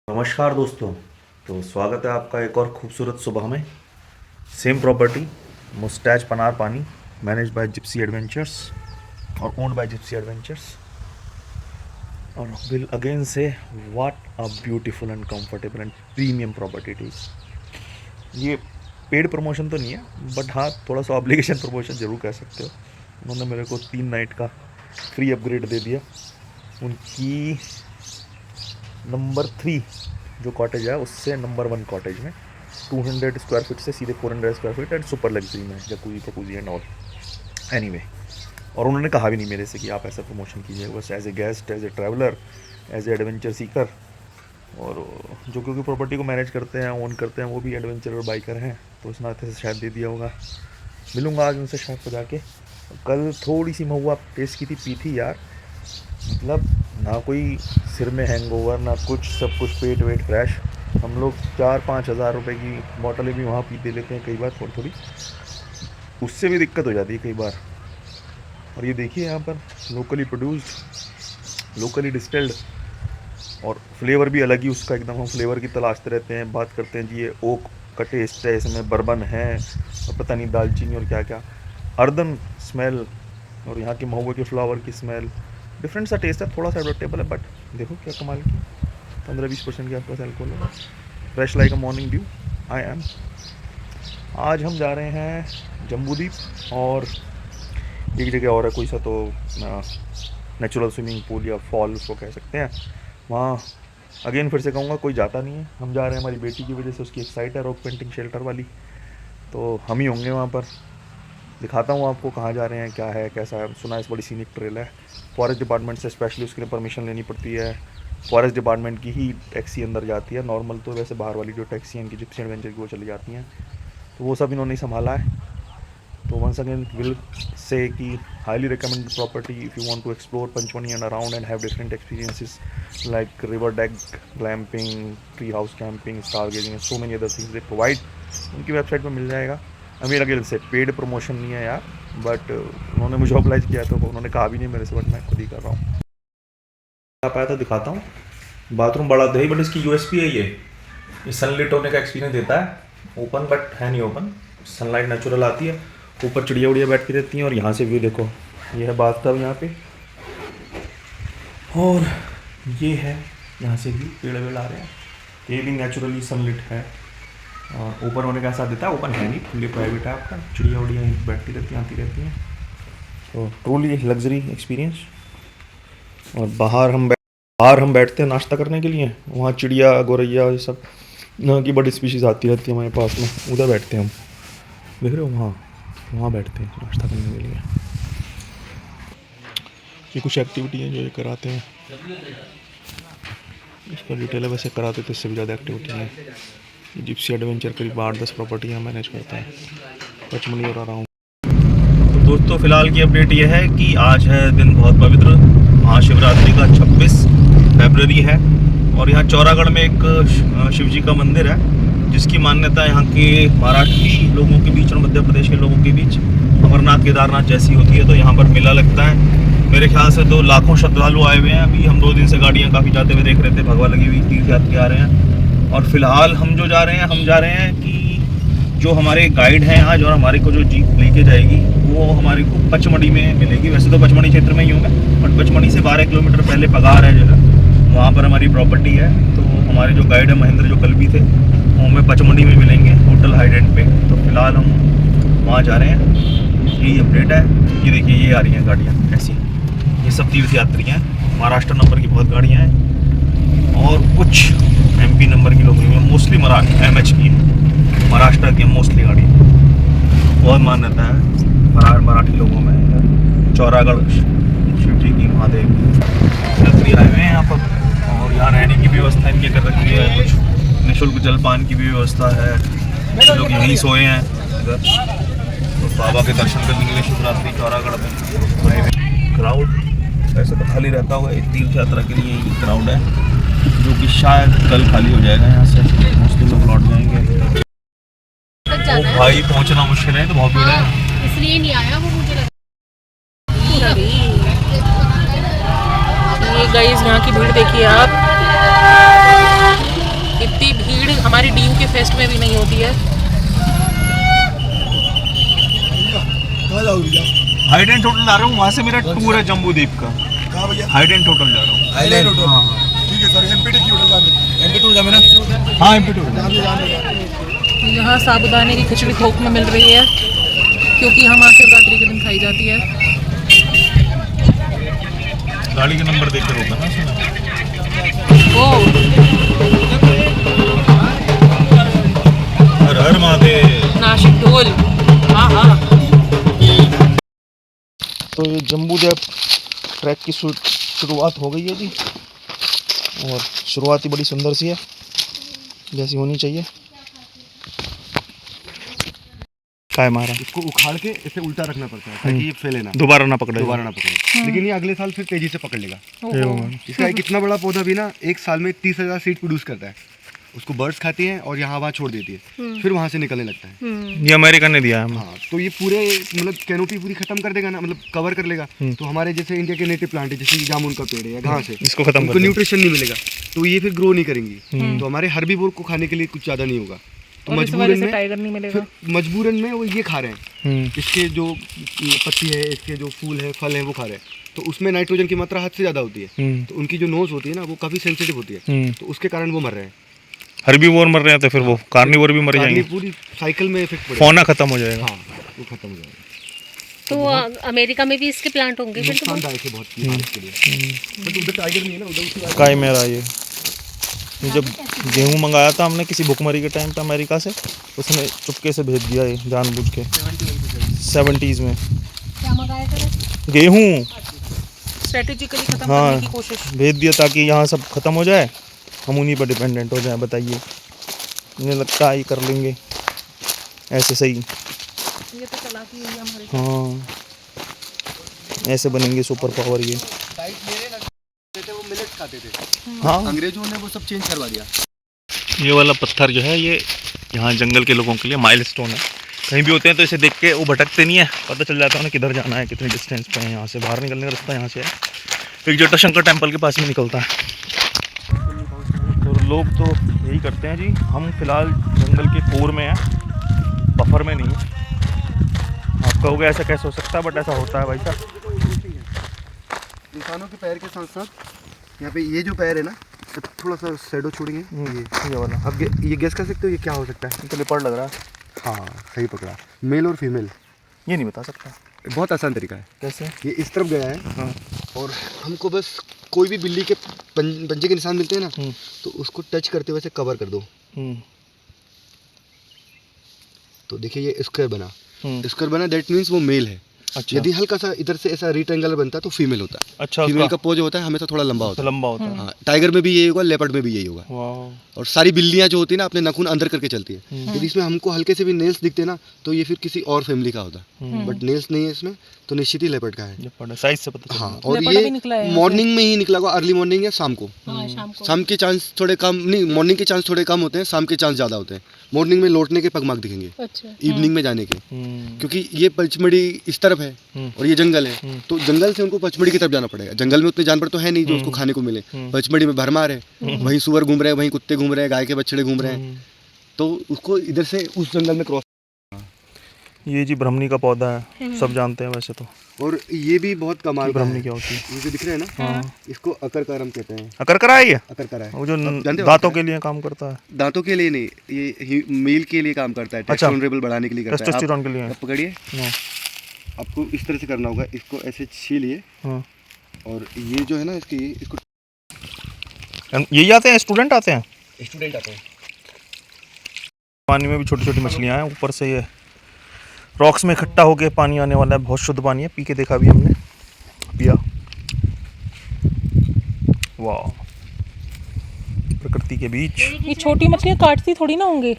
नमस्कार दोस्तों। तो स्वागत है आपका एक और खूबसूरत सुबह में। सेम प्रॉपर्टी मुस्टैच पनार पानी, मैनेज बाय जिप्सी एडवेंचर्स और ओन्ड बाय जिप्सी एडवेंचर्स। और विल अगेन से what a beautiful and comfortable and premium property it is. ये पेड प्रमोशन तो नहीं है, बट हाँ थोड़ा सा ऑब्लिगेशन प्रमोशन ज़रूर कह सकते हो। उन्होंने मेरे को 3 नाइट का फ्री अपग्रेड दे दिया। उनकी नंबर 3 जो कॉटेज है उससे नंबर 1 कॉटेज में 200 स्क्वायर फीट से सीधे 400 square feet and super luxury में जकूजी फकूजी एंड ऑल। एनीवे, और उन्होंने कहा भी नहीं मेरे से कि आप ऐसा प्रमोशन कीजिए, बस as a guest, as a traveller, as a adventure seeker. और जो क्योंकि प्रॉपर्टी को मैनेज करते हैं, ओन करते हैं, वो भी एडवेंचर और बाइकर हैं, तो उस नाते से शायद दे दिया होगा। मिलूँगा आज उनसे शायद को जाके। कल थोड़ी सी महुआ टेस्ट की थी, पी थी यार, मतलब ना कोई सिर में हैंगओवर ना कुछ, सब कुछ पेट वेट फ्रेश। हम लोग 4-5 हज़ार रुपये की बॉटलें भी वहाँ पीते लेते हैं कई बार, थोड़ी थोड़ी, उससे भी दिक्कत हो जाती है कई बार। और ये देखिए यहाँ पर लोकली प्रोड्यूस्ड, लोकली डिस्टिल्ड, और फ्लेवर भी अलग ही उसका एकदम। हम फ्लेवर की तलाशते रहते हैं, बात करते हैं जी ये ओक का टेस्ट है, इसमें बर्बन है और पता नहीं दालचीनी और क्या क्या, अर्दन स्मेल, और यहाँ के महुए के फ्लावर की स्मेल, डिफरेंट सा टेस्ट है, थोड़ा सा एडोप्टेबल है, बट देखो क्या कमाल की 15-20% के आसपास अल्कोहल है। Fresh like a morning due I am. आज हम जा रहे हैं जम्बूद्वीप, और एक जगह और है कोई सा, तो नेचुरल स्विमिंग पूल या फॉल उसको कह सकते हैं। वहाँ अगेन फिर से कहूँगा कोई जाता नहीं है, हम जा रहे हैं हमारी बेटी की वजह से। उसकी एक साइट है रॉक पेंटिंग शेल्टर वाली, तो हम ही होंगे वहाँ पर। दिखाता हूँ आपको कहाँ जा रहे हैं, क्या है, कैसा है। सुना है इस बड़ी सीनिक ट्रेल है, फॉरेस्ट डिपार्टमेंट से स्पेशली उसके लिए परमिशन लेनी पड़ती है। फॉरेस्ट डिपार्टमेंट की ही टैक्सी अंदर जाती है, नॉर्मल तो वैसे बाहर वाली जो टैक्सी हैं इनकी जिप्सी एडवेंचर की वो चली जाती हैं, तो वो सब इन्होंने संभाला है। तो वंस अगेन विल से कि highly recommended property if you want to explore Pachmarhi and around and have different experiences like river deck, glamping, tree house camping, star gazing, so many other things they provide. उनकी website पर मिल जाएगा। अमीर again से paid promotion नहीं है यार, but उन्होंने मुझे ऑब्लाइज किया, तो उन्होंने कहा भी नहीं मेरे से, बट मैं खुद ही कर रहा हूँ। आप आया तो दिखाता हूँ। बाथरूम बड़ा तो है, बट इसकी यूएसपी है ये सनलाइट होने का एक्सपीरियंस देता है। ओपन बट है नहीं ओपन, सनलाइट नेचुरल आती है। ऊपर चिड़िया उड़िया बैठती रहती हैं, और यहाँ से व्यू देखो, ये है बाथटब यहाँ पे, और ये है यहाँ से भी पेड़ वेड़ आ रहे हैं। ये भी नेचुरली सनलाइट है। ओपन होने का साथ देता है, ओपन है नहीं, फुल्ली प्राइवेट है आपका। चिड़िया उड़िया बैठती रहती हैं, आती रहती हैं, तो ट्रूली लग्जरी एक्सपीरियंस। और बाहर हम बैठते हैं नाश्ता करने के लिए। वहाँ चिड़िया गौरैया ये सब यहाँ की बड़ी स्पीशीज़ आती रहती है हमारे पास में, उधर बैठते हैं हम, देख रहे हो, वहाँ बैठते हैं नाश्ता करने के लिए। ये कुछ एक्टिविटी हैं जो ये कराते हैं, इसका डिटेल है वैसे कराते तो इससे भी ज़्यादा एक्टिविटी है। जिप्सी एडवेंचर करीब 8-10 प्रॉपर्टियाँ मैनेज करता है पचमढ़ी और अराउंड। तो दोस्तों फिलहाल की अपडेट ये है कि आज है दिन बहुत पवित्र, महाशिवरात्रि का 26 फरवरी है, और यहाँ चौरागढ़ में एक शिव जी का मंदिर है जिसकी मान्यता यहाँ के मराठी लोगों के बीच और मध्य प्रदेश के लोगों के बीच अमरनाथ केदारनाथ जैसी होती है। तो यहाँ पर मेला लगता है, मेरे ख्याल से 2 लाखों श्रद्धालु आए हुए हैं। अभी हम 2 दिन से गाड़ियाँ काफ़ी जाते हुए देख रहे थे, भगवा लगी हुई, तीर्थयात्री आ रहे हैं। और फिलहाल हम जो जा रहे हैं, हम जा रहे हैं कि जो हमारे गाइड हैं आज, और हमारे को जो जीप लेके जाएगी वो हमारे को पचमढ़ी में मिलेगी। वैसे तो पचमढ़ी क्षेत्र में ही हूँ मैं, बट पचमढ़ी से 12 किलोमीटर पहले पगार है जगह, वहाँ पर हमारी प्रॉपर्टी है। तो हमारे जो गाइड है महेंद्र, जो कल भी थे, वो हमें पचमढ़ी में मिलेंगे होटल हाइडेंट पे। तो फिलहाल हम वहाँ जा रहे हैं, यही अपडेट है। ये देखिए ये आ रही हैं गाड़ियाँ ऐसी, ये सब तीर्थ यात्री हैं। महाराष्ट्र नंबर की बहुत गाड़ियाँ हैं, और कुछ MP नंबर की लोग हैं, मोस्टली MH की, महाराष्ट्र की मोस्टली गाड़ी। बहुत मान्यता है मराठी लोगों में। चौरागढ़ शिव जी की, महादेव की यात्री आए हुए हैं यहाँ पर, और यहाँ रहने की व्यवस्था इनकी कर रखी है, कुछ निःशुल्क जलपान की भी व्यवस्था है। लोग यहीं सोए हैं इधर, तो बाबा के दर्शन करने के लिए शिवरात्रि चौरागढ़ में आए हुए। क्राउड ऐसे तो खाली रहता होगा, एक तीर्थ यात्रा के लिए ये क्राउड है, जो कि शायद कल खाली हो जाएगा। यहाँ से मोस्टली लोग लौट जाएंगे। वो भाई पहुंचना मुश्किल है, तो बहुत भीड़ है, इसलिए नहीं आया वो, मुझे लगा। ये गाइस यहाँ की भीड़ देखिए आप। हमारी DUK फेस्ट में भी नहीं होती है। हाइड एंड होटल जा रहा हूँ, वहाँ से मेरा टूर है जम्बू द्वीप का। हाइड एंड होटल जा रहा हूँ। आइलैंड होटल, हाँ ठीक है सर। एमपी की होटल जामे ना। हाँ एमपी टूर। यहाँ साबूदाने की खिचड़ी थोक में मिल रही है क्योंकि यहाँ महाशिवरात्रि के दिन खाई जाती है। गाड़ी का नंबर देख कर होगा ना उसमें। ओ हर हर महादेव। नासिक ढोल, हाँ हाँ। तो ये जम्बू द्वीप ट्रैक की शुरुआत हो गई है जी, और शुरुआत ही बड़ी सुंदर सी है, जैसी होनी चाहिए। काय मारा, इसको उखाड़ के इसे उल्टा रखना पड़ता है ताकि ये फैले ना, दोबारा ना पकड़े। दोबारा ना पकड़े। लेकिन ये अगले साल फिर तेजी से पकड़ लेगा। ओहो। इसका एक इतना बड़ा पौधा भी ना एक साल में 30,000 सीड प्रोड्यूस करता है। उसको बर्ड्स खाती हैं और यहाँ वहाँ छोड़ देती है, फिर वहाँ से निकलने लगता है। ये अमेरिका ने दिया है हमें। हाँ, तो ये पूरे मतलब कैनोपी पूरी खत्म कर देगा ना, मतलब कवर कर लेगा। तो हमारे जैसे इंडिया के नेटिव प्लांट है, जैसे जामुन का पेड़ है या घास है, इसको खत्म उनको कर न्यूट्रिशन नहीं मिलेगा, तो ये फिर ग्रो नहीं करेंगी। तो हमारे हर्बीवोर को खाने के लिए कुछ ज़्यादा नहीं होगा, तो और इस बार इसे मजबूरन टाइगर नहीं मिलेगा। में मजबूरन में वो ये खा रहे हैं। इसके जो पत्ती है, इसके जो फूल है, फल है, वो खा रहे हैं। तो उसमें नाइट्रोजन की मात्रा हद से ज़्यादा होती है, तो उनकी जो नोज होती है ना वो काफ़ी सेंसिटिव होती है, तो उसके कारण वो मर रहे हैं। हर्बीवोर मर रहे हैं तो फिर वो कार्निवोर भी मर जाएंगे, पूरी साइकिल में इफेक्ट पड़ेगा, फौना खत्म हो जाएगा। हाँ वो खत्म हो जाएगा। तो अमेरिका में भी इसके प्लांट होंगे फिर तो। नुकसानदायक है बहुत के लिए। बट उधर टाइगर नहीं है ना, उधर उसकी बात काय मेरा ये जब गेहूं मंगाया था हमने किसी भुखमरी के टाइम पे अमेरिका से, उसने चुपके से भेज दिया ये जानबूझ के 70s में। क्या मंगाया था? गेहूं स्ट्रेटेजिकली खत्म हाँ करने की कोशिश। भेज दिया ताकि यहाँ सब खत्म हो जाए, हम उन्हीं पर डिपेंडेंट हो जाए। बताइए, मुझे लगता है ये कर लेंगे ऐसे सही। ये तो चालाकी हुई है हमारे। हाँ ऐसे बनेंगे सुपर पावर ये। डाइट मेरे लगते थे, वो मिलेट्स खाते थे। हाँ अंग्रेजों ने वो सब चेंज करवा दिया। ये वाला पत्थर जो है ये यहाँ जंगल के लोगों के लिए माइलस्टोन है। कहीं भी होते हैं तो इसे देख के वो भटकते नहीं है, पता चल जाता है ना किधर जाना है, कितने डिस्टेंस पे है। यहाँ से बाहर निकलने का रास्ता यहाँ से है, एक जटाशंकर टेम्पल के पास में निकलता है। तो लोग तो यही करते हैं जी। हम फिलहाल जंगल के कोर में हैं, बफर में नहीं है। आप कहोगे ऐसा कैसे हो सकता है, बट ऐसा होता है भाई साहब। इंसानों के पैर के साथ साथ यहाँ पे ये जो पैर है ना, तो थोड़ा सा शेडो छोड़ेंगे। ये वाला अब ये गेस कर सकते हो ये क्या हो सकता है? तो लेपर्ड लग रहा है। हाँ सही पकड़ा, मेल और फीमेल। ये नहीं बता सकता बहुत आसान तरीका है। कैसे। ये इस तरफ गया है, हाँ और हमको बस कोई भी बिल्ली के पंजे के निशान मिलते हैं ना, तो उसको टच करते हुए कवर कर दो। तो देखिए ये स्क्वायर बना, स्क्वायर बना, दैट मीन्स वो मेल है। अच्छा। यदि हल्का सा इधर से ऐसा रेक्टेंगल बनता है तो फीमेल होता है। अच्छा, फीमेल का पोज होता है हमेशा थोड़ा लंबा होता है। लंबा होता है। हाँ, टाइगर में भी यही होगा, लेपर्ड में भी यही होगा। वाह। और सारी बिल्लियां जो होती है ना अपने नाखून अंदर करके चलती है। यदि इसमें हमको हल्के से भी नेल्स दिखते ना तो ये फिर किसी और फैमिली का होता है, बट नेल्स नहीं है इसमें, तो निश्चित ही लेपर्ड का है। साइज से पता चल। हाँ, और लेपर्ड भी ये निकला है मॉर्निंग में ही निकला होगा, अर्ली मॉर्निंग या शाम को। हाँ, शाम को। शाम के चांस थोड़े कम, नहीं मॉर्निंग के चांस थोड़े कम होते हैं, शाम के चांस ज़्यादा होते हैं। मॉर्निंग में लौटने के पगमार्क दिखेंगे, अच्छा। इवनिंग में जाने के, क्योंकि ये पचमढ़ी इस तरफ है और ये जंगल है, तो जंगल से उनको पचमढ़ी की तरफ जाना पड़ेगा। जंगल में उतने जानवर तो है नहीं जो उसको खाने को मिले। पचमढ़ी में भरमार है, वहीं सुअर घूम रहे हैं, वहीं कुत्ते घूम रहे हैं, गाय के बछड़े घूम रहे हैं, तो उसको इधर से उस जंगल में क्रॉस। ये जी ब्राह्मणी का पौधा है, सब जानते हैं वैसे तो। और ये भी बहुत कमाल का ब्राह्मणी है। क्या होती है? ये जो दिख रहे हैं ना, इसको अकरकारम कहते हैं। अकरकरा है ये? अकरकरा है वो जो जानते हो दांतों के लिए काम करता है। दांतों के लिए नहीं, ये मेल के लिए काम करता है, अच्छा। टेस्टोस्टेरोन लेवल बढ़ाने के लिए करता है। टेस्टोस्टेरोन के लिए। आप पकड़िए, हाँ। आपको इस तरह से करना होगा, इसको ऐसे छीलिए, हाँ। और ये जो है ना इसको यही आते हैं, स्टूडेंट आते हैं, स्टूडेंट आते हैं। पानी में भी छोटी छोटी मछलियाँ हैं, ऊपर से ये रॉक्स में इकट्ठा होके पानी आने वाला है। बहुत शुद्ध पानी है, पी के देखा भी हमने, पिया। वाह, प्रकृति के बीच। ये छोटी मछलियाँ काटती थोड़ी ना होंगी।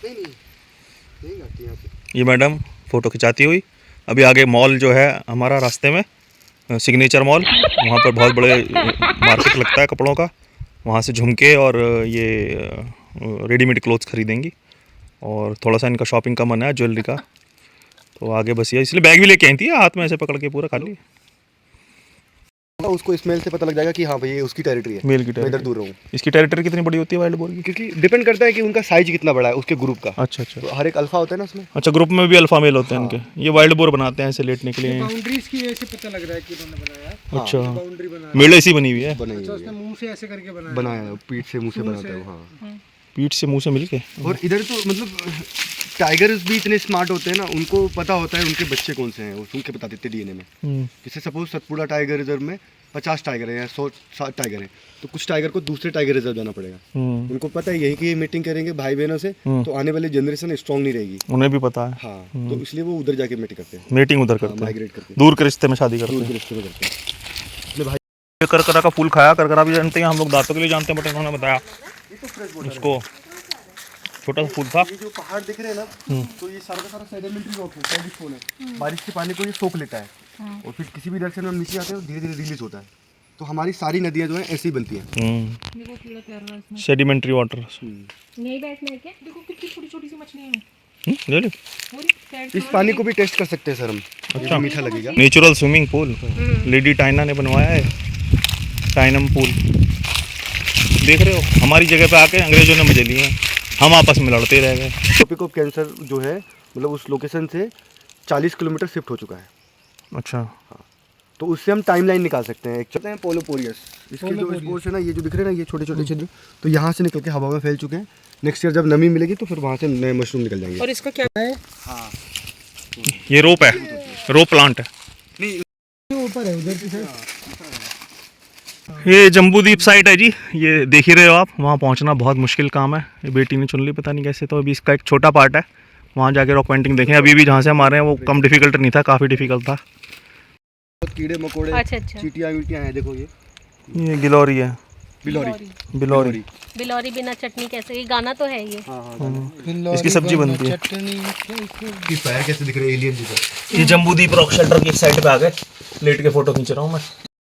नहीं आती यहाँ पे। ये मैडम फ़ोटो खिंचाती हुई। अभी आगे मॉल जो है हमारा रास्ते में, सिग्नेचर मॉल, वहाँ पर बहुत बड़े मार्केट लगता है कपड़ों का। वहाँ से झुमके और ये रेडीमेड क्लोथ्स खरीदेंगी, और थोड़ा सा इनका शॉपिंग का मन है, ज्वेलरी का। तो आगे बस ये, इसलिए बैग भी लेके आई थी, हाथ में ऐसे पकड़ के पूरा खाली। उसको स्मेल से पता लग जाएगा कि हाँ भाई ये उसकी टेरिटरी है, मेल की मैं इधर टेरिटरी। दूर रहूँ। इसकी टेरिटरी कितनी बड़ी होती है वाइल्ड बोर की? क्योंकि डिपेंड करता है कि उनका साइज कितना बड़ा है उसके ग्रुप का। अच्छा अच्छा तो हर एक अल्फा होता है ना उसमें। अच्छा, ग्रुप में भी अल्फा मेल होते हैं इनके। ये वाइल्ड बोर बनाते हैं ऐसे लेटने के लिए। बाउंड्रीज की वजह से पता लग रहा है कि उन्होंने बनाया। अच्छा, बाउंड्री बनाया मेल ऐसी बनी हुई है, बनाई हुई उसने मुंह से ऐसे करके बनाया। बनाया है, पीठ से मुंह से बनाता है वो। हाँ, पीठ से मुंह से मिलके। और इधर तो मतलब टाइगर्स भी इतने स्मार्ट होते हैं ना, उनको पता होता है उनके बच्चे कौन से हैं, वो सुन के बता देते डीएनए में। जैसे सपोज सतपुड़ा टाइगर रिजर्व में 50 टाइगर है या 100 टाइगर है, तो कुछ टाइगर को दूसरे टाइगर रिजर्व जाना पड़ेगा। उनको पता है यही कि मीटिंग करेंगे भाई बहनों से, तो आने वाली जनरेशन स्ट्रांग नहीं रहेगी। उन्हें भी पता है। हाँ, तो इसलिए वो उधर जाके मीट करते हैं, मीटिंग उधर करते हैं, माइग्रेट करते हैं, दूर के रिश्ते में शादी करते दूर हैं। के रिश्ते में करते हैं। ये करकरा का फूल खाया, करकरा भी जानते हैं हम लोग, दांतों के लिए जानते हैं, बट उन्होंने बताया उसको छोटा सा फूल था। ये जो पहाड़ दिख रहे हैं ना, तो ये सारा का सारा सेडिमेंट्री रॉक है, सैंडस्टोन है। बारिश के पानी को ये सोख लेता है और फिर किसी भी डायरेक्शन में हम नीचे आते हैं तो धीरे धीरे रिलीज होता है। तो हमारी सारी नदियाँ जो हैं ऐसे ही बनती हैं। Sedimentary water. नहीं बैठना है क्या? देखो कितनी छोटी छोटी सी मछलियां हैं। ले लो। इस पानी को भी टेस्ट कर सकते हैं सर हम। अच्छा, मीठा लगेगा। नेचुरल स्विमिंग पूल लेडी टाइना ने बनवाया है, टाइनम पूल। देख रहे हो, हमारी जगह पे आके अंग्रेजों ने मजे लिए हैं, हम आपस में लड़ते रह गए। ट्रॉपिक ऑफ कैंसर जो है मतलब उस लोकेशन से 40 किलोमीटर शिफ्ट हो चुका है। अच्छा, तो उससे हम टाइमलाइन निकाल सकते हैं। एक चलते हैं पोलोपोरियस, इसके जो स्पोर्स है ना, ये जो दिख रहे हैं ना, ये छोटे छोटे छिद्र, तो यहाँ से निकल के हवा में फैल चुके हैं। नेक्स्ट ईयर जब नमी मिलेगी तो फिर वहाँ से नए मशरूम निकल जाएंगे। और इसका क्या है? ये रोप है, रोप प्लांट है। ऊपर है उधर की साइड। ये जम्बूद्वीप साइट है जी, ये देख ही रहे हो आप। वहाँ पहुँचना बहुत मुश्किल काम है, ये बेटी ने चुन ली पता नहीं कैसे। तो अभी इसका एक छोटा पार्ट है, वहाँ जाके रॉक पेंटिंग देखें। अभी भी जहाँ से हम आ रहे हैं वो कम डिफिकल्ट नहीं था, काफ़ी डिफिकल्ट था। कीड़े मकोड़े, अच्छा अच्छा। चींटियाँ वीटियाँ हैं, देखो ये गिलौरी है, बिलोरी। बिलौरी। बिलौरी बिना चटनी कैसे? ये गाना तो है ये। इसकी सब्जी बनती है। इसकी पैर कैसे दिख रहे हैं एलियन जैसे। ये जम्बूद्वीप रॉक शेल्टर की एक साइड पे आ गए, लेट के फोटो खींच रहा हूँ मैं।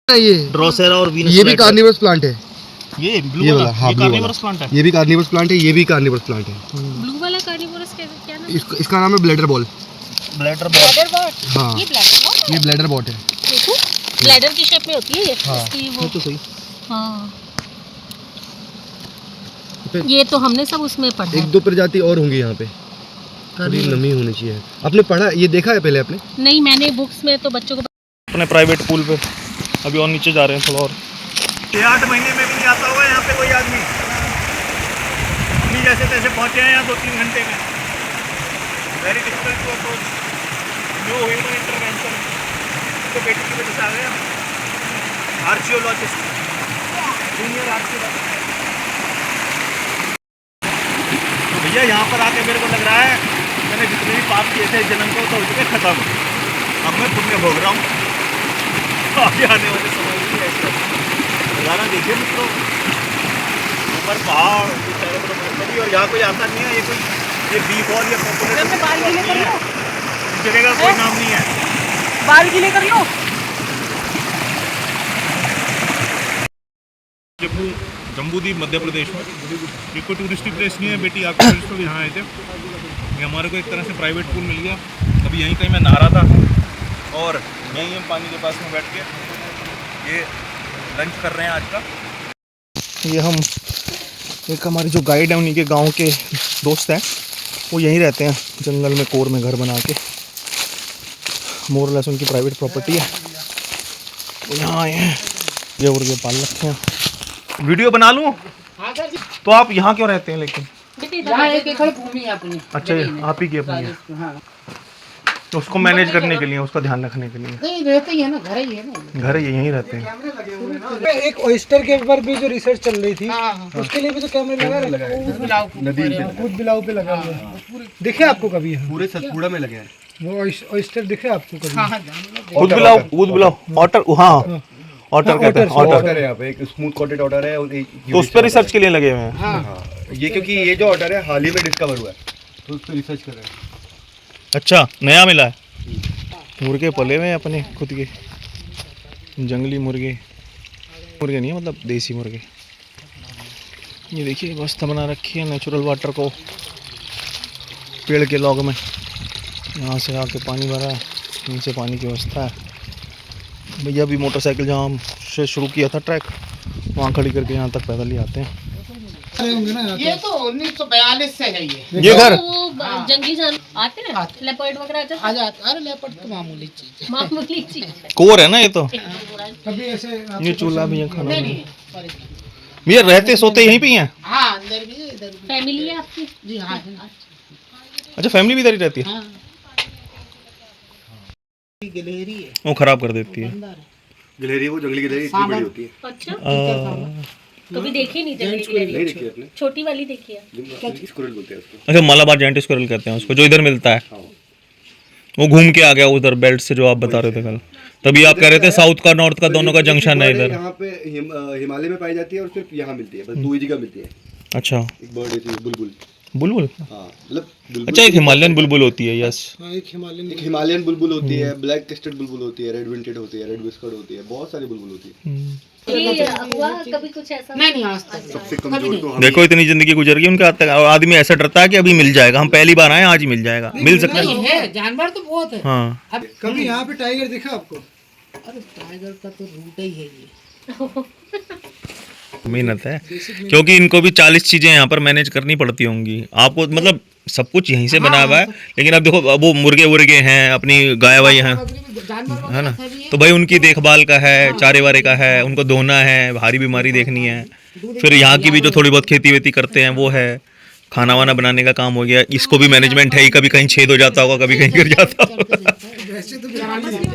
ये ड्रोसेरा और वीनस ये भी कार्निवरस प्लांट है। ये ब्लू ये वाला, वाला, हाँ, ये blue कार्निवरस प्लांट है। ये भी कार्निवरस प्लांट है, ये भी कार्निवरस प्लांट है। ब्लू वाला कार्निवोरस क्या नाम? इसका नाम है bladder ball. Bladder bladder wort. हाँ, ये ब्लैडर बॉट। ये ब्लैडर बॉट है। देखो ब्लैडर की शेप में होती है ये। हाँ, इसकी वो तो सही। हाँ, ये तो हमने सब उसमें पढ़ा है। एक दो प्रजाति और होंगी यहाँ पे, थोड़ी नमी होनी चाहिए। आपने पढ़ा, ये देखा है पहले आपने? नहीं, मैंने बुक्स में तो बच्चों को अपने प्राइवेट पूल पे अभी और नीचे जा रहे हैं थोड़ा और। 8 महीने में भी नहीं आता होगा यहाँ पे कोई आदमी। अपनी जैसे तैसे पहुँचे हैं यहाँ 2-3 घंटे में। Very difficult to approach new human intervention. तो बेटी की वजह से आ गया आर्कियोलॉजिस्ट, जूनियर आर्कियोलॉजिस्ट। तो भैया यहाँ पर आके मेरे को लग रहा है मैंने जितने भी पाप किए थे जन्म को तो हो चुके खत्म। अब मैं पुण्य भोग रहा हूँ। आगे आने वाले समय में भी ऐसा नज़ारा देखिए मित्रों, ऊपर पहाड़, चारों तरफ नदी, और यहाँ कोई आता नहीं है। ये कोई ये बीफ और ये पॉपुलर इस जगह का कोई नाम नहीं है। बाल गीले कर लो। जम्बूद्वीप मध्य प्रदेश में ये कोई टूरिस्टिक प्लेस नहीं है बेटी, आपके टूरिस्ट लोग यहाँ आए थे। ये हमारे को एक तरह से प्राइवेट पूल मिल गया। अभी यहीं कहीं मैं नहा रहा था और यहीं हम पानी के पास में बैठ के ये लंच कर रहे हैं आज का। ये हम एक हमारे जो गाइड है उन्हीं के गांव के दोस्त हैं, वो यहीं रहते हैं जंगल में कोर में घर बना के। मोर लेस उनकी प्राइवेट प्रॉपर्टी है, वो यहाँ आए हैं, ये मुर्गे पाल रखे हैं। वीडियो बना लूँ? तो आप यहाँ क्यों रहते हैं लेकिन? यहाँ 1 एकड़ भूमि है अपनी। अच्छा, ये आप ही की अपनी है? हाँ। तो उसको मैनेज करने के लिए, उसका ध्यान रखने के लिए नहीं, रहते ही है ना, घर ही है ना। घर है, यहीं रहते हैं। एक ऑयस्टर के ऊपर भी जो रिसर्च चल रही थी, हाँ। उसके लिए भी तो कैमरे लगा है। नदी पे कूद बिलाव पे लगा हुआ है। दिखे आपको कभी? पूरे सतपुड़ा में लगे हैं। वो ऑयस्टर दिखे आपको कभी? हाँ, ऊद बिलाव ऑटर, हाँ ऑटर कहते हैं, ऑटर। ऑटर है यहाँ पे, एक स्मूथ कोटेड ऑटर है और एक तो उस पर रिसर्च के लिए लगे हुए हैं। हाँ, ये क्योंकि ये जो ऑटर है हाल ही में डिस्कवर हुआ है, तो उस पर रिसर्च कर रहे हैं। अच्छा, नया मिला है। मुर्गे पले हुए हैं अपने खुद के, जंगली मुर्गे, मुर्गे नहीं है मतलब देसी मुर्गे। ये देखिए व्यवस्था बना रखी है नेचुरल वाटर को, पेड़ के लॉग में यहाँ से आके पानी भरा है, नीचे पानी की व्यवस्था है। भैया अभी मोटरसाइकिल जहाँ से शुरू किया था ट्रैक, वहाँ खड़ी करके यहाँ तक पैदल ही आते हैं। ये तो 1942 से है ये घर वो जंगली जान आते हैं लेपर्ड वगैरह आ जाते आ जाता। अरे लेपर्ड तो मामूली चीज है। मामूली चीज है। कोर है ना ये तो। कभी ऐसे ये चूल्हा भी है, खाना नहीं भी नहीं है। परेशान। भैया रहते सोते यहीं पे ही हैं? हाँ अंदर भी है, इधर भी। फैमिली है आपकी? जी हाँ है। अच्छा फैमिली भी इधर ही रहती है? हाँ गिलहरी है। वो खराब कर देती है। गिलहरी वो जंगली गिलहरी इतनी बड़ी होती है। अच्छा कभी देखी नहीं जंगली नहीं गिलहरी? देखी आपने? छोटी वाली देखी है। स्क्विरल बोलते हैं उसको। अच्छा मलाबार जायंट स्क्विरल कहते हैं उसको, जो इधर मिलता है। वो घूम के आ गया उधर बेल्ट से जो आप बता रहे थे कल। तभी आप कह रहे थे साउथ का नॉर्थ का दोनों का जंक्शन है इधर। यहाँ पे हिमालय में पाई जाती है और सिर्फ यहाँ मिलती है, बस 2 ही जगह मिलती है। अच्छा एक बर्ड है बुलबुल। बुलबुल? हाँ मतलब बुलबुल। अच्छा एक हिमालयन बुलबुल होती है, यस। हाँ एक हिमालयन एक हिमालयन बुलबुल होती है, ब्लैक क्रेस्टेड बुलबुल होती है, रेड विंटेड होती है, रेड विस्कर्ड होती है, बहुत सारी बुलबुल होती है। ये हुआ कभी कुछ ऐसा? नहीं आज तक सबसे कमजोर तो हम देखो इतनी जिंदगी गुजर गई उनके हाथ तक, और आदमी ऐसा डरता है कि अभी मिल जाएगा। हम पहली बार आए, आज ही मिल जाएगा, मिल सकता है। नहीं है, जानवर तो बहुत है। हाँ कभी यहाँ पे टाइगर दिखा आपको? अरे टाइगर का तो रूट ही है ये। मेहनत है, क्योंकि इनको भी 40 चीजें यहाँ पर मैनेज करनी पड़ती होंगी। आपको मतलब सब कुछ यहीं से बना हुआ है, लेकिन अब देखो अब वो मुर्गे उर्गे हैं, अपनी गाय वाय हैं, जानवर है ना, वगैरह सभी है। तो भाई उनकी देखभाल का है, चारे वारे का है, उनको धोना है, भारी बीमारी देखनी है। फिर यहाँ की भी जो थोड़ी बहुत खेती वेती करते हैं वो है, खाना वाना बनाने का काम हो गया, इसको भी मैनेजमेंट है ही। कभी कहीं छेद हो जाता होगा, कभी कहीं गिर जाता होगा।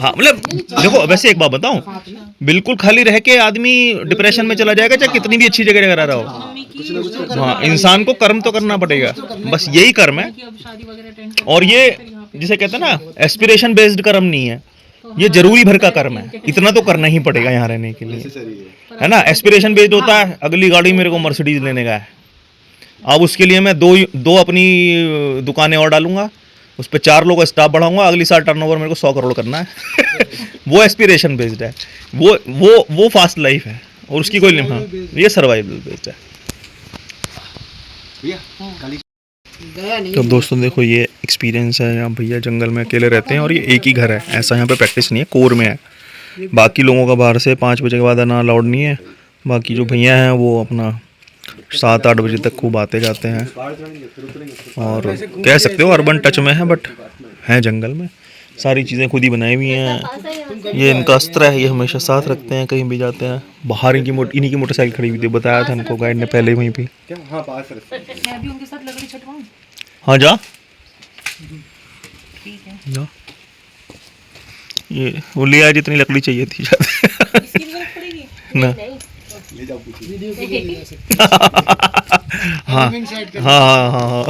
हाँ मतलब देखो वैसे एक बात बताऊं, बिल्कुल खाली रह के आदमी डिप्रेशन में चला जाएगा, चाहे कितनी भी अच्छी जगह रह रहा हो। हाँ इंसान को कर्म तो करना पड़ेगा, बस यही कर्म है। और ये जिसे कहते हैं ना एस्पिरेशन बेस्ड कर्म नहीं है, ये जरूरी भर का कर्म है। इतना तो करना ही पड़ेगा यहाँ रहने के लिए, है ना। एस्पिरेशन बेस्ड होता है, अगली गाड़ी मेरे को मर्सिडीज लेने का है, अब उसके लिए मैं दो अपनी दुकानें और डालूंगा, उस पर 4 लोगों का स्टाफ बढ़ाऊंगा, अगली साल टर्नओवर मेरे को 100 करोड़ करना है। वो एस्पिरेशन बेस्ड है, वो फास्ट लाइफ है, और उसकी कोई हाँ, ये सर्वाइवल बेस्ड है। गया नहीं। तो दोस्तों देखो ये एक्सपीरियंस है, यहाँ भैया जंगल में अकेले रहते हैं और ये एक ही घर है, ऐसा यहाँ पे प्रैक्टिस नहीं है, कोर में है। बाकी लोगों का बाहर से 5 बजे के बाद आना अलाउड नहीं है। बाकी जो भैया हैं वो अपना 7-8 बजे तक खूब आते जाते हैं, और कह सकते हो अर्बन टच में है, बट हैं जंगल में। सारी चीज़ें खुद ही बनाई हुई हैं। ये इनका अस्त्र है, ये हमेशा साथ रखते हैं कहीं भी जाते हैं। बाहर इन्हीं की मोटरसाइकिल खड़ी हुई थी, बताया था इनको गाइड ने पहले वहीं पे। हाँ पास है। मैं भी उनके साथ लकड़ी छटवाऊं? हाँ जा जा, ये वो ले आया जितनी लकड़ी चाहिए थी शायद। इसकी भी जरूरत पड़ेगी? ना ले जाओ पूछिए। वीडियो के लिए ले जा सकते हाँ हाँ हाँ हाँ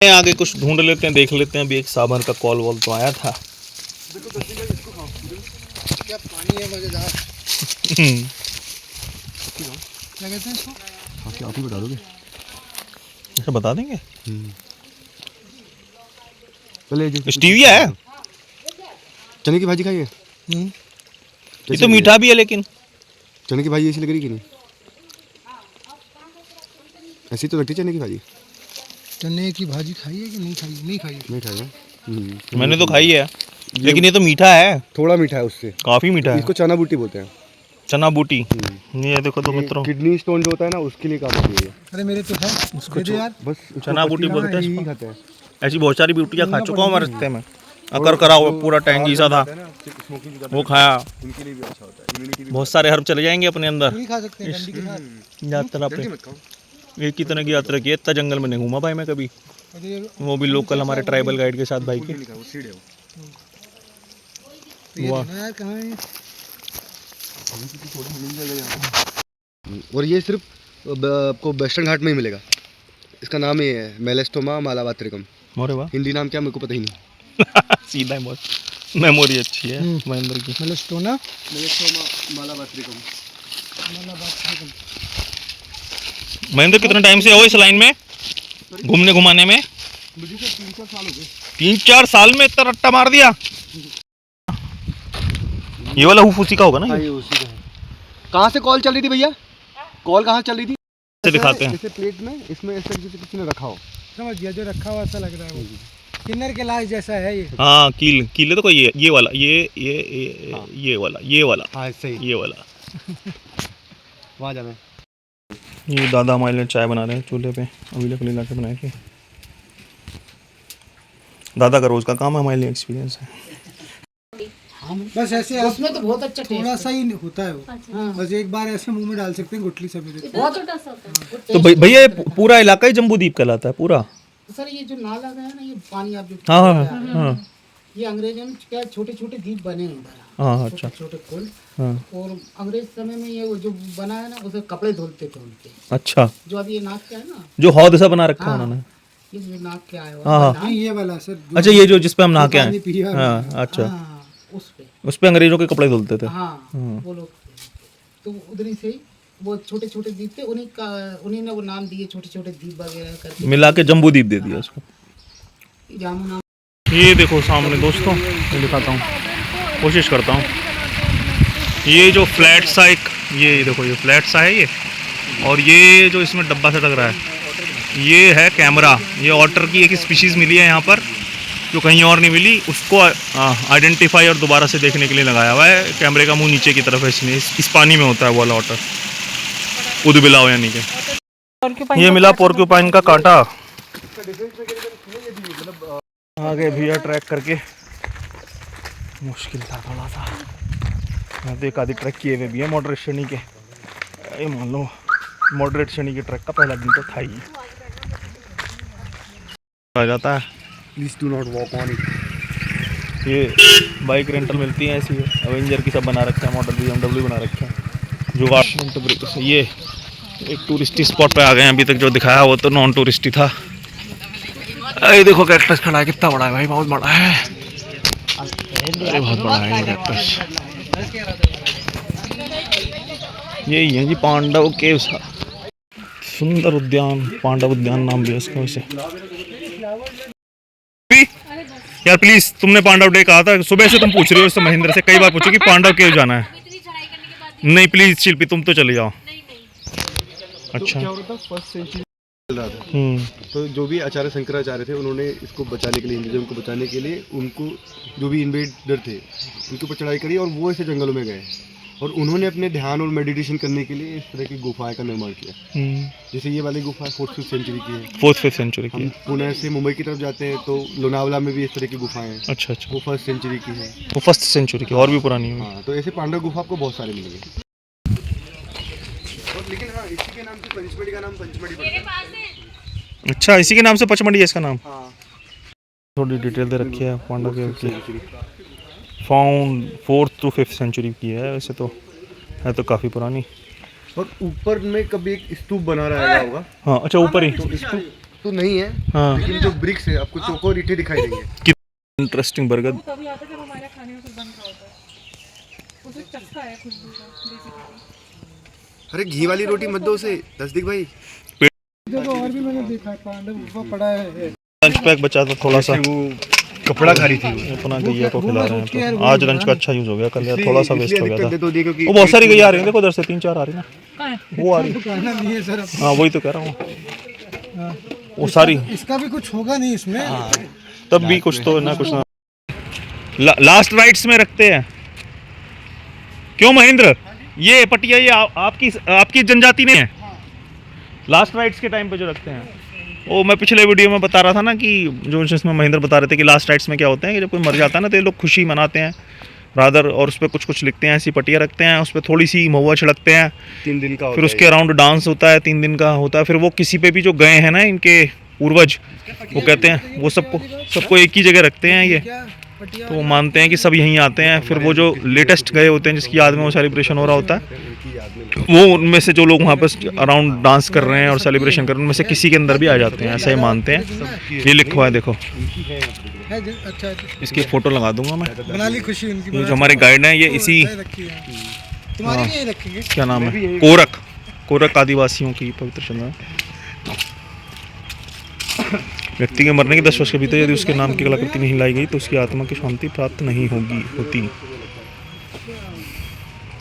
आगे कुछ ढूंढ लेते हैं, देख लेते हैं। अभी एक साबर का कॉल वॉल तो आया था। क्या पानी है मजेदार। क्या कहते हैं इसको? आप ही बता दोगे? अच्छा बता देंगे। पहले स्टीविया है, चने की भाजी खाइए। ये तो मीठा भी है, लेकिन चने की भाजी ऐसी लग रही कि नहीं? ऐसी तो लगती है चने की भाजी। चने की भाजी खाई है कि नहीं खाई? नहीं खाई। नहीं खाएगा। मैंने तो खाई है, लेकिन ये तो मीठा है, थोड़ा मीठा है उससे, काफी मीठा है। इसको चना बूटी बोलते हैं। चना बूटी, ये देखो तो मित्रों, किडनी स्टोन जो होता है ना उसके लिए काम होती है। अरे मेरे तो है उसको यार। बस चना बूटी बोलते हैं यही इसको। खाते हैं। ऐसी बहुत सारी ब्यूटियाँ खा चुका हूँ मैं रास्ते में। अकर करा हुआ पूरा टैंकी सा था, वो खाया। उनके लिए भी अच्छा होता है, इम्यूनिटी भी। बहुत सारे हर्ब चले जाएंगे अपने अंदर। नहीं खा सकते डंडी के साथ। यात्रा पे मत खाओ। एक ही तरह की यात्रा की, इतना जंगल में नहीं घूमा भाई मैं कभी, अरे वो भी लोकल हमारे ट्राइबल गाइड के साथ भाई के। नहीं खाओ, सीड है वो। ये वाह। देना यार कहाँ है? और ये सिर्फ आपको वेस्टर्न घाट में ही मिलेगा। इसका नाम ये है मेलेस्टोमा मालाबात्रिकम। अरे वाह, हिंदी नाम क्या मेरे को पता ही नहीं। सीधा है, बहुत मेमोरी अच्छी है महेंद्र की। मेलेस्टोना मेलेस्टोमा मालाबात्रिकम। महेंद्र कितने टाइम से हो इस लाइन में घूमने घुमाने में? मुझे तो 3-4 साल हो गए। 3-4 साल में इतना रट्टा मार दिया। ये वाला हुफूसी का होगा ना हाँ ये? ये उसी का है। कहाँ से कॉल चल रही थी भैया? कॉल कहाँ चल रही थी? से दिखाते हैं। जैसे प्लेट में इसमें ऐसे जैसे किसी ने रखा हो। समझ गया, जो रखा हुआ ऐसा लग रहा है वो। किन्नर के लाश जैसा है ये। हाँ कील तो कोई ये वाला ये वाला हाँ सही ये वाला। वहाँ जाना है। ये दादा हमारे लिए चाय बना रहे हैं चूल्हे पे, अभी लकड़ी ला के बनाए थे। दादा का रोज का काम है, हमारे लिए एक्सपीरियंस है। बस ऐसे उसमें तो बहुत अच्छा थोड़ा टेस्ट सा ही होता है वो। बस एक बार ऐसे मुंह में डाल सकते हैं गुठली समेत। बहुत छोटा सा होता है। तो भैया ये पूरा इलाका ही जम्बूद्वीप कहलाता है पूरा। सर ये जो नाला है ना, ये पानी आप जो हाँ हाँ हाँ ये अंग्रेजों में क्या छोटे छोटे द्वीप बने हैं उधर, हाँ अच्छा छोटे पुल। हाँ और अंग्रेज समय में ये जो बना है ना, उसे कपड़े धुलते थे उनके। अच्छा, जो अभी ये नाक के है ना, जो हौद सा बना रखा है उन्होंने। ये जो नाक के आया हुआ हाँ हाँ नहीं ये वाला सर जो अच्छा, ये जो जिस पे हम नहा के पानी आए। पिया है। हाँ अच्छा, हाँ, उस पे अंग्रेजों के कपड़े धुलते थे। हाँ वो लोग तो उधर ही से ही वो छोटे छोटे द्वीप थे, उन्हीं ने वो नाम दिए छोटे छोटे द्वीप वगैरह करके, मिला के जम्बूद्वीप दे दिया उसको। जामुन नाम। ये देखो सामने दोस्तों, मैं दिखाता हूँ, कोशिश करता हूँ। ये जो फ्लैट सा एक, ये देखो ये फ्लैट सा है ये, और ये जो इसमें डब्बा सा लग रहा है ये है कैमरा। ये ऑटर की एक स्पीशीज़ मिली है यहाँ पर जो कहीं और नहीं मिली, उसको आइडेंटिफाई और दोबारा से देखने के लिए लगाया हुआ है। कैमरे का मुंह नीचे की तरफ है, इसमें इस पानी में होता है वो वाला ऑटर, उदबिलाव यानी कि। ये मिला पोर्क्यूपाइन का कांटा। आगे भैया ट्रैक करके मुश्किल था थोड़ा सा। मैं तो एक आधी ट्रैक किए हुए भी है मॉडरेट श्रेणी के, ये मान लो मॉडरेट श्रेणी के ट्रैक का पहला दिन तो था ही। आ जाता है please do not walk on it. ये बाइक रेंटल मिलती है ऐसी, अवेंजर की सब बना रखे हैं, मॉडल BMW बना रखे हैं जुगाड़। ये एक टूरिस्टी स्पॉट पे आ गए हैं। अभी तक जो दिखाया वो तो नॉन टूरिस्टी था। ये देखो कैक्टस खड़ा है, कितना बड़ा है भाई, बहुत बड़ा है, अरे बहुत बड़ा है ये कैक्टस। यही है जी पांडव केव, सुंदर उद्यान, पांडव उद्यान नाम भी है इसका वैसे। यार प्लीज, तुमने पांडव डे कहा था, सुबह से तुम पूछ रहे हो इससे, महेंद्र से कई बार पूछो कि पांडव केव जाना है। नहीं प्लीज शिल्पी, तुम तो चले जाओ। अच्छा, क्या हो रहा था, फर्स्ट सेंचुरी चल रहा था, तो जो भी आचार्य शंकराचार्य थे उन्होंने इसको बचाने के लिए, हिंदुइज्म को बचाने के लिए, उनको जो भी इन्वेडर थे उनके ऊपर चढ़ाई करी और वो ऐसे जंगलों में गए और उन्होंने अपने ध्यान और मेडिटेशन करने के लिए इस तरह की गुफाएं का निर्माण किया। जैसे ये वाली गुफा 4th-5th सेंचुरी की है, 4th-5th सेंचुरी की है। पुणे से मुंबई की तरफ जाते हैं तो लोनावला में भी इस तरह की गुफाएं हैं। अच्छा अच्छा, वो 1st सेंचुरी की है, वो 1st सेंचुरी की, और भी पुरानी है। हाँ, तो ऐसे पांडव गुफा आपको बहुत सारे मिलेंगे। लेकिन हाँ, इसी के नाम से पंचमढ़ी का नाम पंचमढ़ी पड़ता है। अच्छा, इसी के नाम से पचमढ़ी है इसका नाम। हाँ, थोड़ी डिटेल दे रखी है पांडव केव की। Found 4th to 5th century की है, वैसे तो है तो काफ़ी पुरानी। और ऊपर में कभी एक स्तूप बना रहा होगा। हाँ अच्छा, ऊपर ही तो स्तूप तो नहीं है, हाँ। लेकिन जो ब्रिक्स है आपको चौकोर ईंटें दिखाई देंगे। कितना इंटरेस्टिंग बरगद। तभी आता है जब हमारे खाने में कुछ बन रहा होता है, उसे चस्का है खुशबू का बेसिकली। अरे घी वाली रोटी मत दो उसे, तस्दीक भाई। देखो और भी मैंने देखा है पांडव गुफा पड़ा है। लंच पैक बचा था थोड़ा सा, वो कपड़ा खा रही थी वो। अपना गैया को खिला रहे हैं। तो आज लंच का अच्छा यूज हो गया, कल यार थोड़ा सा वेस्ट हो गया था। तो क्योंकि वो बहुत सारी गैया आ रही है, देखो उधर से 3-4 आ रही है ना, कहाँ है? वो आ रही है। कहना नहीं है सर अब। हाँ वही तो कह रहा हूँ, वो सारी। इसका भी कुछ होगा नहीं इसमें। तब भी कुछ तो ना कुछ ना। लास्ट राइट्स में रखते हैं क्यों महेंद्र? ये पटिया ये आपकी जनजाति नहीं है? लास्ट राइट्स के टाइम पे जो रखते हैं वो, मैं पिछले वीडियो में बता रहा था ना कि जो जिसमें महेंद्र बता रहे थे कि लास्ट राइट्स में क्या होते हैं कि जब कोई मर जाता है ना तो ये लोग खुशी मनाते हैं रादर, और उस पर कुछ कुछ लिखते हैं, ऐसी पटिया रखते हैं, उस पर थोड़ी सी महुआ छिड़कते हैं, 3 दिन का फिर उसके अराउंड डांस होता है, 3 दिन का होता है। फिर वो किसी पे भी जो गए हैं ना इनके पूर्वज, वो कहते हैं वो सबको एक ही जगह रखते हैं ये, तो वो मानते हैं कि सब यहीं आते हैं। फिर वो जो लेटेस्ट गए होते हैं जिसकी याद में वो सेलिब्रेशन हो रहा होता है, वो उनमें से जो लोग वहाँ पर अराउंड डांस कर रहे हैं और सेलिब्रेशन कर रहे हैं उनमें से किसी के अंदर भी आ जाते हैं, ऐसा ही मानते हैं। ये लिखा हुआ है देखो, है जो अच्छा इसकी फोटो लगा दूंगा मैं। बना ली खुशी उनकी। ये जो हमारे गाइड हैं ये इसी, तुम्हारी भी यही रखेंगे। क्या नाम है, कोरक आदिवासियों की पवित्र चंद्र। व्यक्ति के मरने के 10 वर्ष के भीतर यदि उसके नाम की कलाकृति नहीं लाई गई तो उसकी आत्मा की शांति प्राप्त नहीं होती।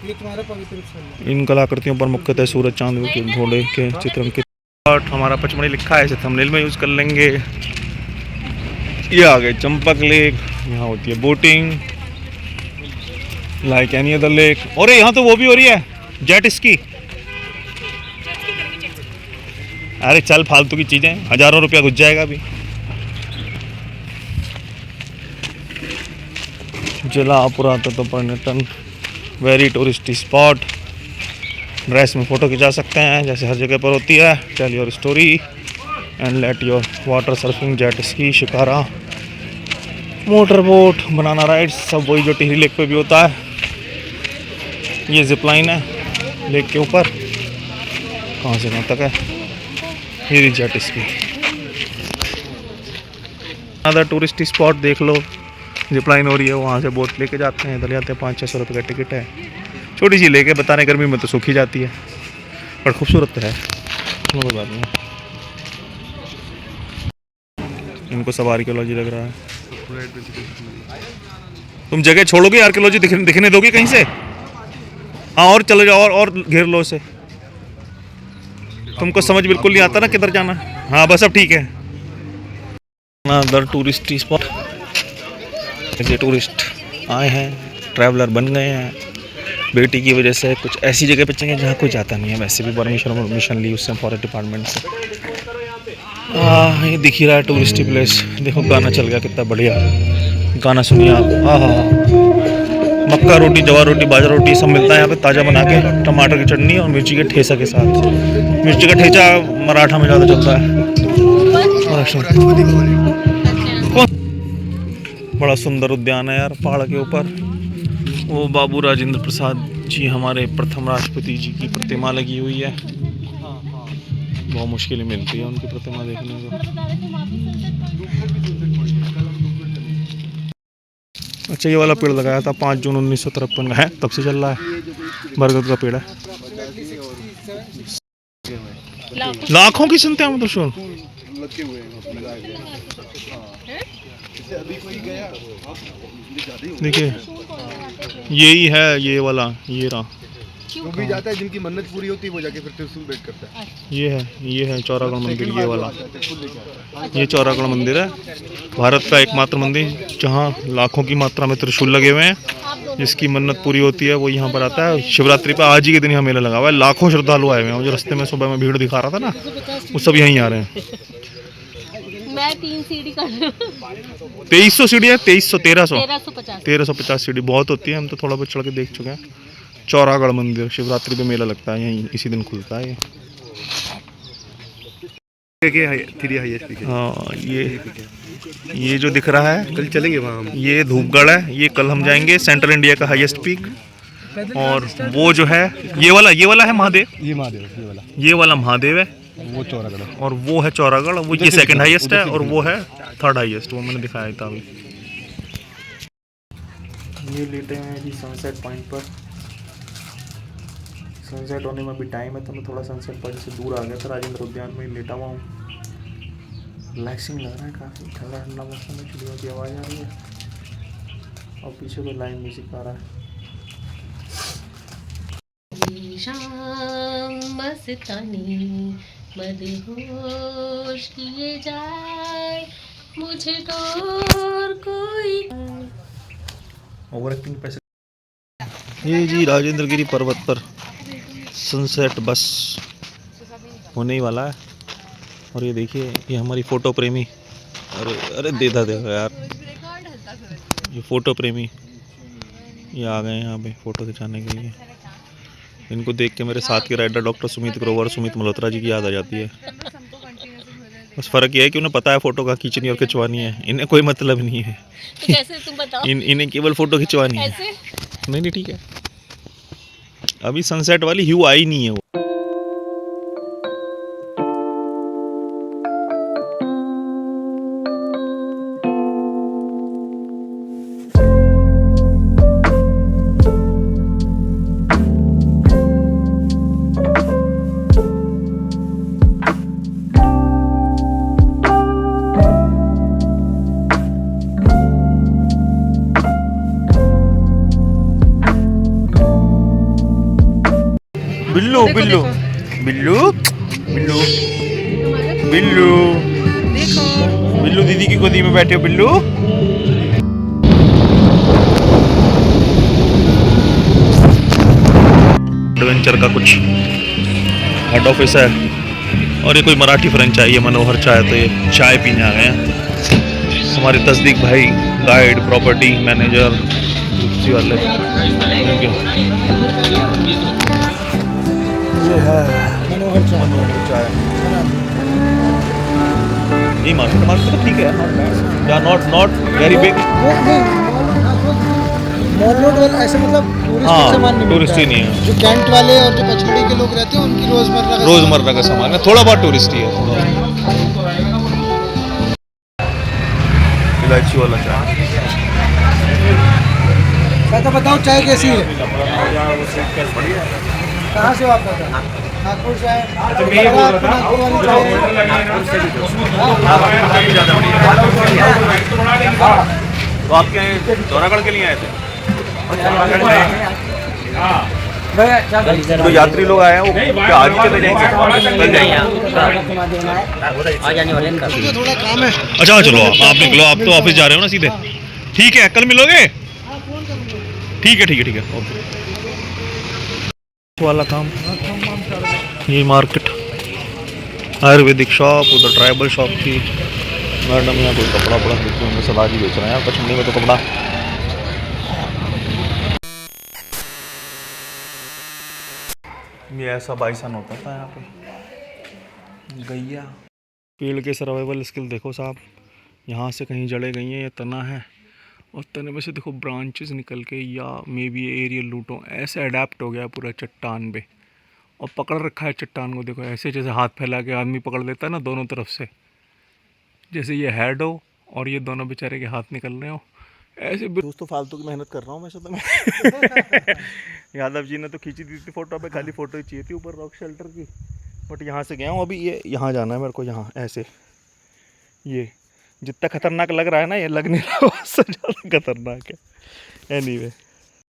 ये तुम्हारा पवित्र स्थल है। इन कलाकृतियों पर मुख्यतः सूरज, चांद के घोड़े के चित्रण के हमारा पचमढ़ी लिखा है, इसे थंबनेल में यूज कर लेंगे। ये आ गए चंपक लेक। यहाँ होती है boating like any other lake. और यहाँ तो वो भी हो रही है जेट स्की। अरे चल फालतू की चीजें, हजारों रुपया घुस जाएगा अभी। जिला पुरातत्व पर्यटन वेरी टूरिस्टी स्पॉट। ड्रेस में फ़ोटो खिंचा सकते हैं जैसे हर जगह पर होती है। Tell your story and let your water surfing, jet ski, shikara, motor boat, banana rides, सब वही जो टिहरी लेक पे भी होता है। ये जिप लाइन है लेक के ऊपर, कहाँ से कहाँ तक है। ये jet ski. Other tourist spot देख लो, जिप लाइन हो रही है, वहाँ से बोट लेके जाते हैं, इधर जाते हैं। 500-600 रुपये का टिकट है। छोटी सी लेके बताने, गर्मी में तो सूखी जाती है पर खूबसूरत तो है, कोई बात नहीं। इनको सब आर्कियोलॉजी लग रहा है। तुम जगह छोड़ोगे आर्कियोलॉजी दिखने दोगे कहीं से? हाँ और चले जाओ और घेर लो इसे। तुमको समझ बिल्कुल नहीं आता ना किधर जाना। हाँ बस अब ठीक है। अदर टूरिस्ट स्पॉट, ऐसे टूरिस्ट आए हैं, ट्रैवलर बन गए हैं बेटी की वजह से। कुछ ऐसी जगह पे चाहिए जहाँ कोई जाता नहीं है। वैसे भी परमिशन ली उससे फॉरेस्ट डिपार्टमेंट से। ये दिख ही रहा है टूरिस्टी प्लेस। देखो गाना चल गया, कितना बढ़िया गाना सुनिए आप। मक्का रोटी, जवार रोटी, बाजरा रोटी सब मिलता है यहाँ पे ताज़ा बना के, टमाटर की चटनी और मिर्ची के ठेसा के साथ। मिर्ची का ठेचा मराठा में ज़्यादा चलता है। बड़ा सुंदर उद्यान है यार पहाड़ के ऊपर। वो बाबू राजेंद्र प्रसाद जी, हमारे प्रथम राष्ट्रपति जी की प्रतिमा लगी हुई है। बहुत मुश्किल मिलती है उनकी प्रतिमा देखने को। अच्छा ये वाला पेड़ लगाया था 5 जून 1953 है, तब से चल रहा है। बरगद का पेड़ है। लाखों की संख्या में त्रिशूल। देखिए यही है, ये वाला, ये रहा। वो भी जाता है जिनकी मन्नत पूरी होती है वो जाके फिर त्रिशूल भेंट करता है। ये है चौरागढ़ मंदिर। ये वाला, ये चौरागढ़ मंदिर है, भारत का एकमात्र मंदिर जहाँ लाखों की मात्रा में त्रिशूल लगे हुए हैं। जिसकी मन्नत पूरी होती है वो यहाँ पर आता है। शिवरात्रि पर आज ही के दिन यहाँ मेला लगा हुआ है। लाखों श्रद्धालु आए हुए हैं। जो रास्ते में सुबह में भीड़ दिखा रहा था ना, वो सब यहीं आ रहे हैं। मैं 3 सीढ़ी कर 2300 सीढ़ी है, 1350 सीढ़ी बहुत होती है। हम तो थोड़ा बहुत चढ़ के देख चुके हैं। चौरागढ़ मंदिर, शिवरात्रि पे मेला लगता है यहीं, इसी दिन खुलता है ये। हाँ ये जो दिख रहा है, कल चलेंगे वहाँ हम। ये धूपगढ़ है। ये कल हम जाएंगे। सेंट्रल इंडिया का हाईएस्ट पीक। और वो जो है ये वाला है महादेव। ये वाला महादेव है, वो चौरागढ़। और वो है चौरागढ़। वो ये सेकंड हाईएस्ट है और वो है थर्ड हाईएस्ट। वो मैंने दिखाया था अभी। ये लेटे हैं जी सनसेट पॉइंट पर। सनसेट होने में भी टाइम है तो मैं थोड़ा सनसेट पॉइंट से दूर आ गया था। राजेंद्र उद्यान में लेटा हुआ हूँ। रिलैक्सिंग लग रहा है, काफ़ी ठंडा ठंडा मौसम है। चिड़ियों की आवाज़ आ रही है और पीछे तो लाइव म्यूजिक आ रहा है। शाम मस्तानी मदहोश किए जाए मुझे और कोई। ओवर एक्टिंग पैसे। ये जी राजेंद्र गिरी पर्वत पर सनसेट बस होने ही वाला है। और ये देखिए, ये हमारी फ़ोटो प्रेमी, अरे देखा यार, ये फ़ोटो प्रेमी ये आ गए यहाँ पे फ़ोटो खिंचाने के लिए। इनको देख के मेरे साथ के राइडर डॉक्टर सुमित ग्रोवर, सुमित मल्होत्रा जी की याद आ जाती है। बस फ़र्क ये है कि उन्हें पता है फ़ोटो का खींचनी और खिंचवानी है। इन्हें कोई मतलब नहीं है। तो कैसे तुम बताओ? इन्हें केवल फ़ोटो खिंचवानी है। नहीं ठीक है, अभी सनसेट वाली ह्यू आई नहीं है वो। बिल्लू बिल्लू बिल्लू बिल्लू बिल्लू देखो बिल्लू बिल्लू दीदी की गोदी में बैठे हो बिल्लू। एडवेंचर का कुछ हेड ऑफिस है और ये कोई मराठी फ्रेंचाइज है मनोहर चाय, तो ये चाय पीने आ गए हैं। हमारे तस्दीक भाई गाइड प्रॉपर्टी मैनेजर जिप्सी वाले। ये है मनोहर चाय। ये मार्केट तो ठीक है या not very big. Mall road वाला ऐसे मतलब टूरिस्ट सामान नहीं टूरिस्ट मिलता ही नहीं है, जो कैंट वाले और जो पचमढ़ी के लोग रहते हैं उनकी रोजमर्रा का सामान है, थोड़ा बहुत टूरिस्ट ही है। इलायची वाला चाय। तो बताओ चाय कैसी है? कहाँ से हो आप? नागपुर से आए? नागपुर वाली चाय तो आपके दौरागढ़ के लिए आए थे? जो यात्री लोग आए हैं वो क्या आज चले जाएंगे? थोड़ा काम है। अच्छा चलो आप निकलो, आप तो ऑफिस जा रहे हो ना सीधे। ठीक है, कल मिलोगे? ठीक है ओके। वाला काम, ये मार्केट आयुर्वेदिक शॉप, उधर ट्राइबल शॉप थी। मैडम यहाँ कोई कपड़ा पड़ा में सलाद ही बेच रहे हैं यार, पचमढ़ी में तो कपड़ा। ये ऐसा बाइसन होता था यहाँ पे, गैया। पेड़ के सर्वाइवल स्किल देखो साहब, यहाँ से कहीं जड़े गई हैं, ये तना है और तने में से देखो ब्रांचेस निकल के, या मे बी एरियल रूटों ऐसे अडेप्ट हो गया पूरा चट्टान पे और पकड़ रखा है चट्टान को। देखो ऐसे जैसे हाथ फैला के आदमी पकड़ लेता है ना दोनों तरफ से, जैसे ये हेड हो और ये दोनों बेचारे के हाथ निकल रहे हो ऐसे। दोस्तों फालतू की मेहनत कर रहा हूँ वैसे तो मैं। यादव जी ने तो खींची दी थी फोटो पे, खाली फोटो ही चाहिए थी ऊपर रॉक शेल्टर की, बट यहाँ से गया हूँ अभी। ये यहाँ जाना है मेरे को, यहाँ ऐसे। ये जितना खतरनाक लग रहा है ना, ये लग नहीं रहा, उससे ज़्यादा खतरनाक है। एनीवे